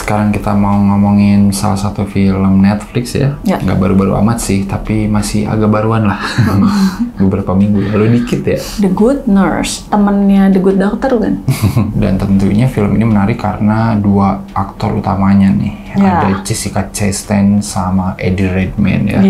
Sekarang kita mau ngomongin salah satu film Netflix ya. Nggak baru-baru amat sih, tapi masih agak baruan lah. Beberapa minggu lalu dikit ya. The Good Nurse, temennya The Good Doctor kan? Dan tentunya film ini menarik karena dua aktor utamanya nih. Ada Jessica Chastain sama Eddie Redmayne ya.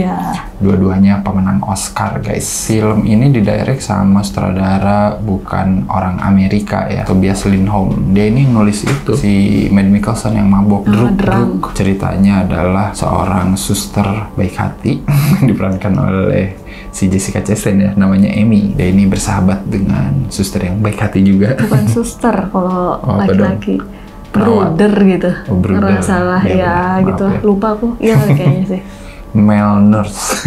Dua-duanya pemenang Oscar guys. Film ini didirect sama sutradara bukan orang Amerika ya, Tobias Lindholm. Dia ini nulis itu si Mads Mikkelsen yang mabok druk. Ceritanya adalah seorang suster baik hati diperankan oleh si Jessica Chastain ya, namanya Amy. Dia ini bersahabat dengan suster yang baik hati juga. Bukan suster kalau laki-laki. Bruder gitu. Orang salah ya gitu. Ya. Lupa aku. Iya kayaknya sih. Male nurse.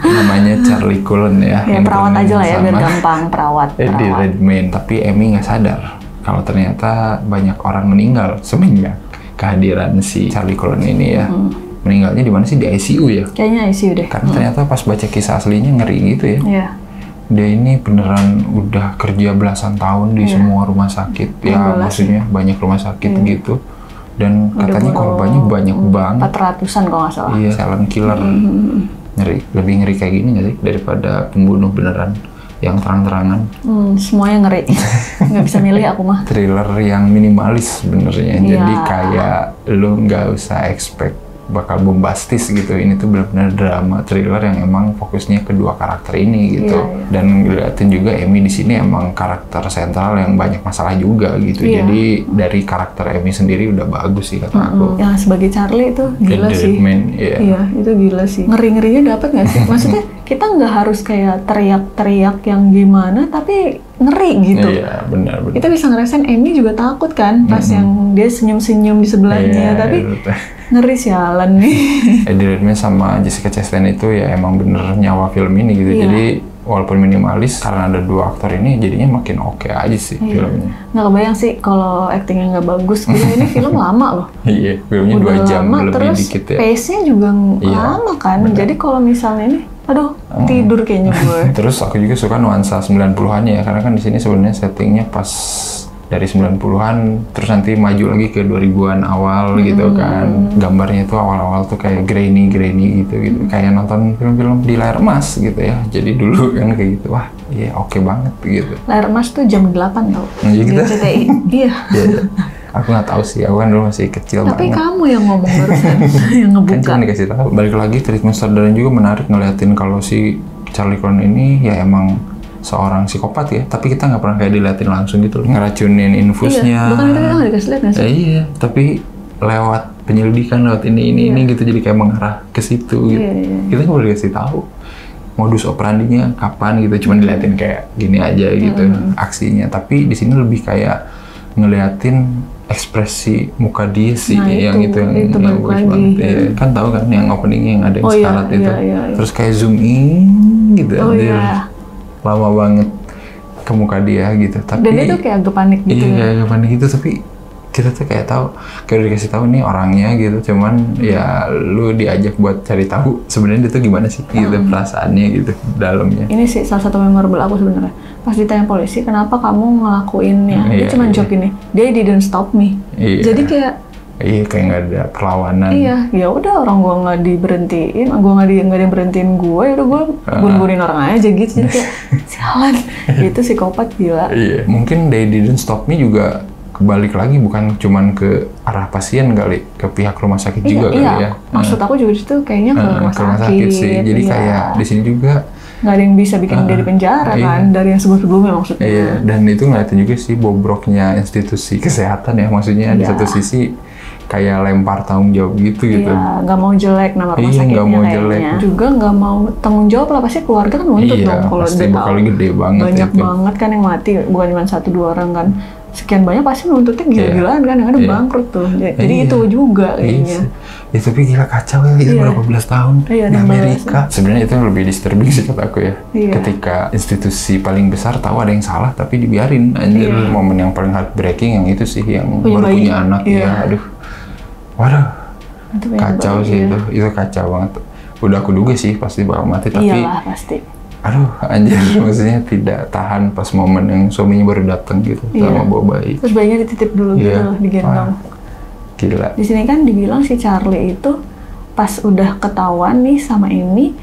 Namanya Charlie Cullen ya. Ya perawat aja lah ya biar gampang, perawat. Eddie Redmayne. Tapi Amy nggak sadar kalau ternyata banyak orang meninggal semenjak kehadiran si Charlie Cullen ini ya. Meninggalnya di mana sih? Di ICU ya? Kayaknya ICU deh. Karena ternyata pas baca kisah aslinya ngeri gitu ya. Iya. Dia ini beneran udah kerja belasan tahun di semua rumah sakit. Ya maksudnya banyak rumah sakit gitu. Dan katanya korbannya banyak banget. 400-an kalau nggak salah. Iya, silent killer. Ngeri. Lebih ngeri kayak gini nggak sih? Daripada pembunuh beneran yang terang-terangan. Semuanya ngeri. Nggak bisa milih aku mah. Thriller yang minimalis sebenarnya. Jadi kayak lu nggak usah expect bakal bombastis gitu. Ini tuh benar-benar drama thriller yang emang fokusnya kedua karakter ini gitu. Dan ngeliatin juga Amy di sini emang karakter sentral yang banyak masalah juga gitu. Jadi dari karakter Amy sendiri udah bagus sih kata aku. Yang sebagai Charlie itu gila sih. Iya, itu gila sih. Ngeri-ngerinya dapet nggak sih? Maksudnya kita nggak harus kayak teriak-teriak yang gimana, tapi ngeri gitu. Iya, benar. Kita bisa ngerasain Amy juga takut kan pas yang dia senyum-senyum di sebelahnya, tapi ngeri sialan nih. Eddie Redmayne sama Jessica Chastain itu ya emang bener nyawa film ini gitu. Jadi walaupun minimalis, karena ada dua aktor ini jadinya makin oke aja sih filmnya. Nggak kebayang sih kalau aktingnya nggak bagus. Ini film lama loh. Iya, filmnya udah 2 jam lama, lebih terus dikit ya. Pace-nya juga lama kan. Jadi kalau misalnya ini, aduh tidur kayaknya gue. Terus aku juga suka nuansa 90-an ya, karena kan di sini sebenarnya settingnya pas dari 90-an terus nanti maju lagi ke 2000-an awal gitu kan. Gambarnya itu awal-awal tuh kayak grainy gitu. Kayak nonton film-film di layar emas gitu ya. Jadi dulu kan kayak gitu. Wah, iya oke banget gitu. Layar emas tuh jam 8 tau. Iya gitu. CTI. Iya. Aku nggak tahu sih, aku kan dulu masih kecil banget. Tapi kamu yang ngomong barusan, yang ngebuka. Kan cuma dikasih tahu. Balik lagi treatment sutradara juga menarik ngeliatin kalau si Charlie Cullen ini ya emang seorang psikopat ya, tapi kita nggak pernah kayak diliatin langsung gitu, ngeracunin infusnya. Iya, bukan itu kita nggak dikasih lihat nggak sih? Iya, tapi lewat penyelidikan, lewat ini gitu, jadi kayak mengarah ke situ gitu. Kita nggak boleh dikasih tahu modus operandinya kapan gitu, cuman diliatin kayak gini aja gitu aksinya. Tapi di sini lebih kayak ngeliatin ekspresi muka dia sih, yang bagus banget ya. Kan tahu kan yang openingnya yang ada yang sekarat itu, terus kayak zoom in gitu, lama banget ke muka dia gitu. Tapi dan dia tuh kayak agak panik gitu. Iya, kayak agak panik gitu, tapi kita tuh kayak tahu, kayak udah dikasih tahu nih orangnya gitu, cuman ya lu diajak buat cari tahu sebenarnya dia tuh gimana sih gitu perasaannya gitu dalamnya. Ini sih salah satu memorable aku sebenarnya. Pas ditanya polisi, kenapa kamu ngelakuinnya? Dia cuma jawab gini, dia didn't stop me. Jadi kayak kayak nggak ada perlawanan. Ya udah orang gua nggak diberhentiin, gua nggak ada yang berhentiin gua, ya udah gua buru-buruin orang aja gitu. Jadi kayak sialan, itu psikopat gila. Mungkin they didn't stop me juga kebalik lagi, bukan cuman ke arah pasien kali, ke pihak rumah sakit juga kali ya. Maksud aku juga itu kayaknya ke rumah sakit sih. Jadi kayak di sini juga nggak ada yang bisa bikin dia di penjara kan, dari yang sebelum-sebelumnya maksudnya. Dan itu ngeliatin juga sih bobroknya institusi kesehatan ya, maksudnya di satu sisi kayak lempar tanggung jawab gitu. Nggak mau jelek nama rumah sakitnya nggak mau kayaknya. Jelek. Juga nggak mau tanggung jawab lah, pasti keluarga kan nuntut dong kalau pasti bakal gede banget. Banyak banget kan yang mati, bukan cuma 1-2 orang kan. Sekian banyak pasti nuntutnya gila-gilaan kan, yang ada bangkrut tuh. Jadi itu juga kayaknya. Ya tapi gila kacau ya, itu berapa belas tahun di Amerika. Sebenarnya itu yang lebih disturbing sih kata aku ya. Ketika institusi paling besar tahu ada yang salah tapi dibiarin. Anjir, momen yang paling heartbreaking yang itu sih, yang baru punya anak ya. Aduh, waduh, kacau sih itu kacau banget. Udah aku duga sih pasti bakal mati, tapi iyalah pasti. Aduh, anjir, maksudnya tidak tahan pas momen yang suaminya baru datang gitu sama bawa bayi. Terus bayinya dititip dulu gitu, digendong. Gila. Di sini kan dibilang si Charlie itu pas udah ketahuan nih sama Amy,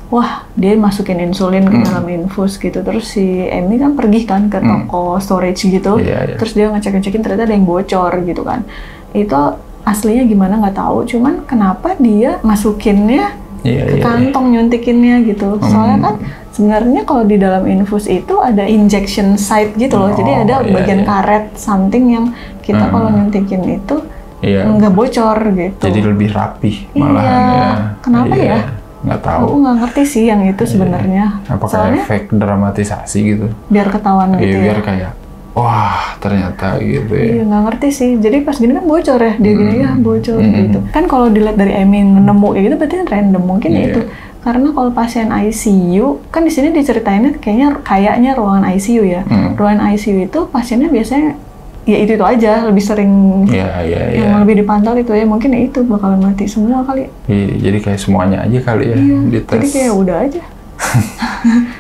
wah dia masukin insulin ke dalam infus gitu. Terus si Amy kan pergi kan ke toko storage gitu. Terus dia ngecek-ngecekin ternyata ada yang bocor gitu kan. Itu aslinya gimana nggak tahu. Cuman kenapa dia masukinnya ke kantong, nyuntikinnya gitu. Soalnya kan sebenarnya kalau di dalam infus itu ada injection site gitu loh. Jadi ada bagian karet something yang kita kalau nyuntikin itu nggak bocor gitu. Jadi lebih rapih malahan ya. Kenapa ya? Nggak tahu. Aku nggak ngerti sih yang itu sebenarnya. Apakah efek dramatisasi gitu? Biar ketahuan gitu biar kayak wah ternyata gitu ya. Iya nggak ngerti sih. Jadi pas gini kan bocor ya. Dia gini ya bocor gitu. Kan kalau dilihat dari Amy nemu kayak gitu berarti kan random. Mungkin ya itu. Karena kalau pasien ICU, kan di sini diceritainnya kayaknya ruangan ICU ya. Ruangan ICU itu pasiennya biasanya ya itu aja, lebih sering yang lebih dipantau itu ya. Mungkin ya itu bakalan mati semua kali. Iya, jadi kayak semuanya aja kali ya dites. Jadi kayak udah aja.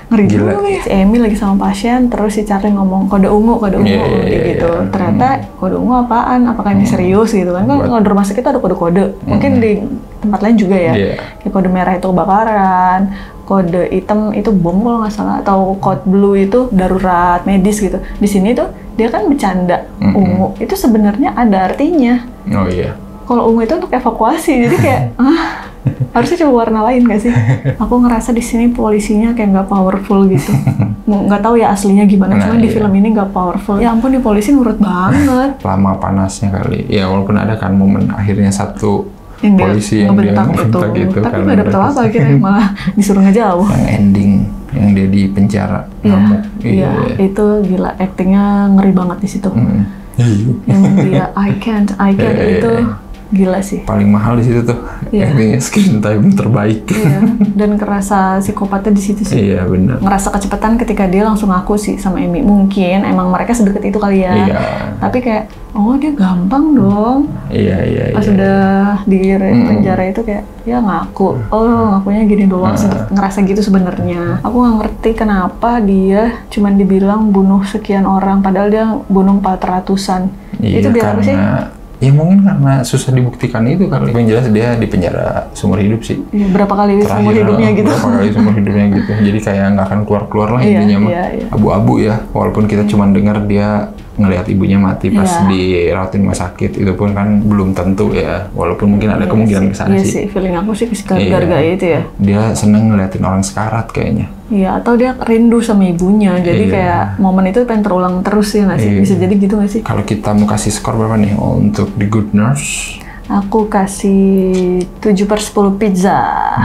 Ngeri juga ya. Si Amy lagi sama pasien, terus si Charlie ngomong kode ungu gitu. Ternyata kode ungu apaan? Apakah ini serius gitu kan? Kan kalau di rumah sakit ada kode-kode. Mungkin di tempat lain juga ya. Kayak kode merah itu kebakaran, kode hitam itu bom kalau nggak salah, atau kode blue itu darurat medis gitu. Di sini tuh dia kan bercanda ungu itu sebenarnya ada artinya. Oh iya. Kalau ungu itu untuk evakuasi, jadi kayak harusnya coba warna lain nggak sih? Aku ngerasa di sini polisinya kayak nggak powerful gitu. Nggak tahu ya aslinya gimana, cuman di film ini nggak powerful. Ya ampun, di polisi nurut banget. Lama panasnya kali. Ya walaupun ada kan momen akhirnya satu yang polisi yang dia ngebentak gitu. Tapi nggak dapet apa akhirnya, malah disuruh ngejauh. Yang ending, yang dia di penjara ngamuk. Iya, itu gila, aktingnya ngeri banget di situ. Yang dia I can't itu gila sih. Paling mahal di situ tuh. Actingnya screen time terbaik. Dan kerasa psikopatnya di situ sih. Iya benar. Ngerasa kecepatan ketika dia langsung ngaku sih sama Amy. Mungkin emang mereka sedekat itu kali ya. Tapi kayak dia gampang dong. Iya. Pas udah di penjara itu kayak ya ngaku. Ngakunya gini doang. Ngerasa gitu sebenarnya. Aku nggak ngerti kenapa dia cuman dibilang bunuh sekian orang padahal dia bunuh 400-an. Itu biar apa sih? Ya mungkin karena susah dibuktikan itu kali. Yang jelas dia di penjara seumur hidup sih. Berapa kali seumur hidupnya gitu. Berapa kali seumur hidupnya gitu. Jadi kayak nggak akan keluar-keluar lah intinya mah. Abu-abu ya. Walaupun kita cuma dengar dia ngelihat ibunya mati pas dirawatin rumah sakit, itu pun kan belum tentu ya. Walaupun mungkin ada kemungkinan kesana sih. Iya sih, feeling aku sih gara-gara itu ya. Dia seneng ngeliatin orang sekarat kayaknya. Iya, atau dia rindu sama ibunya. Jadi kayak momen itu pengen terulang terus ya nggak sih? Bisa jadi gitu nggak sih? Kalau kita mau kasih skor berapa nih untuk The Good Nurse? Aku kasih 7/10 pizza.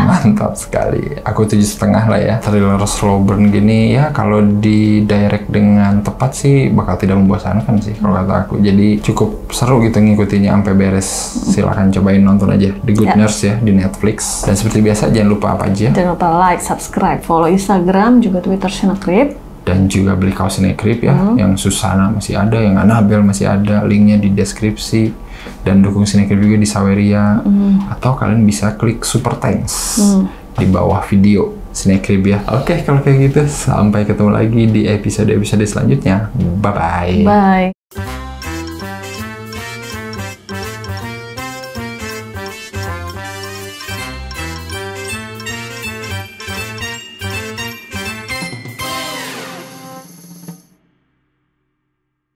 Mantap sekali. Aku 7,5 lah ya. Thriller slow burn gini ya, kalau di direct dengan tepat sih bakal tidak membosankan sih kalau kata aku. Jadi cukup seru gitu ngikutinnya sampai beres. Silakan cobain nonton aja The Good Nurse ya di Netflix. Dan seperti biasa jangan lupa apa aja? Jangan lupa like, subscribe, follow Instagram, juga Twitter Cinecrip. Dan juga beli kaos Cinecrip ya. Yang Susana masih ada, yang Annabelle masih ada. Linknya di deskripsi. Dan dukung Cinecrip juga di Saweria. Atau kalian bisa klik Super Thanks di bawah video Cinecrip ya. Oke, kalau kayak gitu sampai ketemu lagi di episode-episode selanjutnya. Bye-bye. Bye.